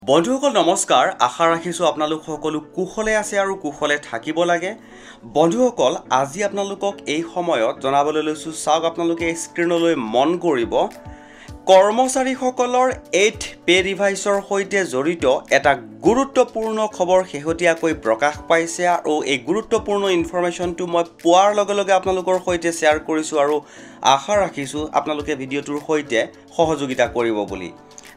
বন্ধুসকল নমস্কাৰ আশা ৰাখিছোঁ আপোনালোক সকলো কুশলে আছে আৰু কুশলে থাকিব লাগে বন্ধুসকল আজি আপোনালোকক এই সময়ত জনাবলৈ লৈছো চাওক আপোনালোকে স্ক্ৰিনলৈ মন কৰিব কৰ্মচাৰীসকলৰ 8 পে ৰিভাইজৰ সৈতে জড়িত এটা গুৰুত্বপূৰ্ণ খবৰ শেহতীয়াকৈ প্ৰকাশ পাইছে আৰু এই গুৰুত্বপূৰ্ণ ইনফৰমেশ্যনটো মই পোৱাৰ লগে লগে আপোনালোকৰ সৈতে শ্বেয়াৰ কৰিছো আৰু আশা ৰাখিছোঁ আপোনালোকে ভিডিঅ'টোৰ সৈতে সহযোগিতা কৰিব বুলি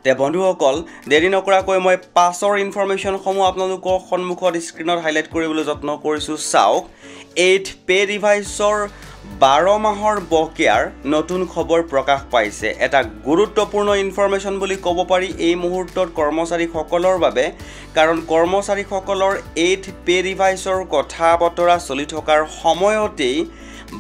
তে বন্ধুসকল দেৰি নকৰাকৈ মই পাছৰ ইনফৰমেশ্যনসমূহ আপোনালোকৰ সন্মুখত স্ক্ৰিনত হাইলাইট কৰিবলৈ যত্ন কৰিছো চাওক 8 পে ৰিভাইজৰ 12 মাহৰ বকেয়াৰ নতুন খবৰ প্ৰকাশ পাইছে এটা গুৰুত্বপূৰ্ণ ইনফৰমেশ্যন বুলি ক'ব পাৰি এই মুহূৰ্তত কৰ্মচাৰীসকলৰ বাবে কাৰণ কৰ্মচাৰীসকলৰ 8 পে ৰিভাইজৰ কথা বতৰা চলি থকাৰ সময়তেই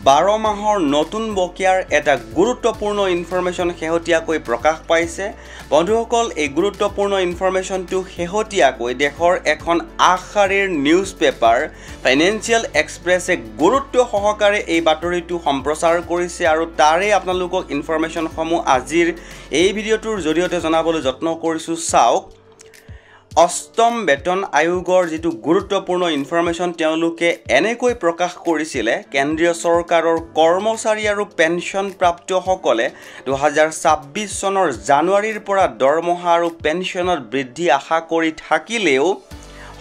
12 মাহৰ নতুন বকেয়াৰ এটা গুৰুত্বপূৰ্ণ ইনফৰমেশ্যন শেহতীয়াকৈ প্ৰকাশ পাইছে বন্ধুসকল এই গুৰুত্বপূৰ্ণ ইনফৰমেশ্যনটো শেহতীয়াকৈ দেশৰ এখন আগশাৰীৰ নিউজ পেপাৰ ফাইনেন্সিয়েল এক্সপ্ৰেছে গুৰুত্ব সহকাৰে এই বাতৰিটো সম্প্ৰচাৰ কৰিছে আৰু তাৰে আপোনালোকক ইনফৰমেশ্যনসমূহ আজিৰ এই ভিডিঅ'টোৰ জৰিয়তে জনাবলৈ যত্ন কৰিছো চাওক অষ্টম বেতন আয়োগৰ যেটো গুৰুত্বপূৰ্ণ ইনফৰমেশ্যন তেওঁলোকে এনেকৈ প্ৰকাশ কৰিছিলে কেন্দ্ৰীয় চৰকাৰৰ কৰ্মচাৰী আৰু পেনশন প্ৰাপ্তসকলে 2026 চনৰ জানুৱাৰীৰ পৰা দৰমহা আৰু পেনশনৰ বৃদ্ধি আশা কৰি থাকিলেও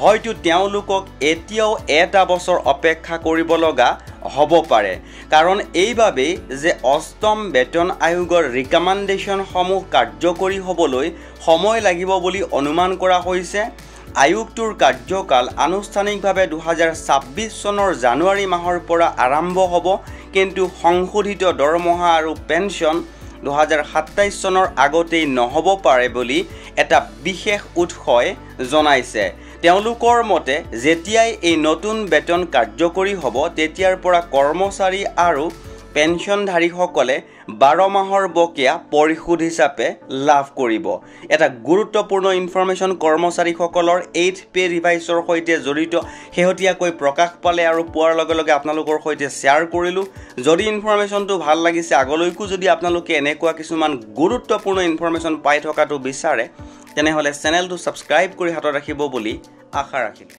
হয়তো তেওঁলোকক এতিয়াও এটা বছৰ অপেক্ষা কৰিব লগা হ'ব পাৰে কাৰণ এইভাবে যে অষ্টম বেতন আয়োগৰ ৰিকমেণ্ডেশ্যনসমূহ কাৰ্যকৰী হ'বলৈ সময় লাগিব বুলি অনুমান কৰা হৈছে আয়োগটোৰ কাৰ্যকাল আনুষ্ঠানিকভাৱে 2026 চনৰ জানুৱাৰী মাহৰ পৰা আৰম্ভ হ'ব কিন্তু সংশোধিত দৰমহা আৰু পেনশন 2027 চনৰ আগতেই নহ'ব পাৰে বুলি এটা বিশেষ উৎসই জনাইছে তেওঁলোকৰ মতে যেতিয়াই এই নতুন বেতন কাৰ্যকৰী হ'ব তেতিয়াৰ পৰা কৰ্মচাৰী আৰু পেনশনধাৰীসকলে 12 মাহৰ বকেয়া পৰিশোধ হিচাপে লাভ কৰিব এটা গুৰুত্বপূৰ্ণ ইনফৰমেশ্যন কৰ্মচাৰীসকলৰ 8 পে ৰিভাইজৰ সৈতে জড়িত শেহতীয়াকৈ প্ৰকাশ পালে আৰু পোৱাৰ লগে লগে আপোনালোকৰ সৈতে শ্বেয়াৰ কৰিলো যদি ইনফৰমেশ্যনটো ভাল লাগিছে আগলৈকো যদি আপোনালোকে এনেকুৱা কিছুমান গুৰুত্বপূৰ্ণ ইনফৰমেশ্যন পাই থকাটো বিচাৰে তেনেহলে চেনেলটো সাবস্ক্ৰাইব কৰি হাতত ৰাখিব বুলি আশা ৰাখিলো